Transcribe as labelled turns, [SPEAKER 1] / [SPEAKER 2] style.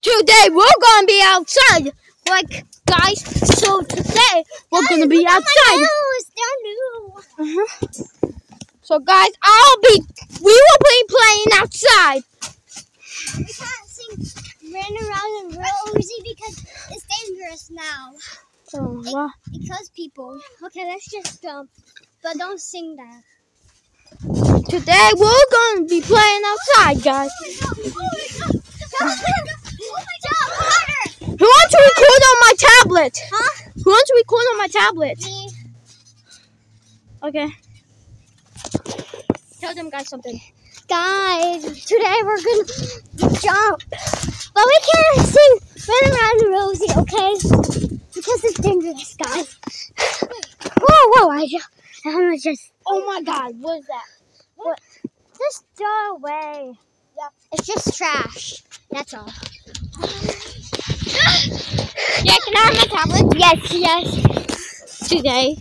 [SPEAKER 1] Today we're gonna be outside. Like, guys, so today we're gonna be outside.
[SPEAKER 2] They're new.
[SPEAKER 1] So guys, we will be playing outside.
[SPEAKER 2] We can't sing Run Around and Rosie because it's dangerous now.
[SPEAKER 1] Oh, wow.
[SPEAKER 2] Because people. Okay, let's just jump. But don't sing that.
[SPEAKER 1] Today we're gonna be playing outside, guys. Who wants to record on my tablet?
[SPEAKER 2] Huh?
[SPEAKER 1] Who wants to record on my tablet?
[SPEAKER 2] Me.
[SPEAKER 1] Okay. Tell them guys something.
[SPEAKER 2] Guys, today we're gonna jump. But we can't sing Run Around Rosie, okay? Because it's dangerous, guys. Whoa, I just...
[SPEAKER 1] Oh my God, what is that?
[SPEAKER 2] What? Just throw away. Yeah. It's just trash. That's all.
[SPEAKER 1] Yeah, can I have my tablet?
[SPEAKER 2] Yes.
[SPEAKER 1] Today.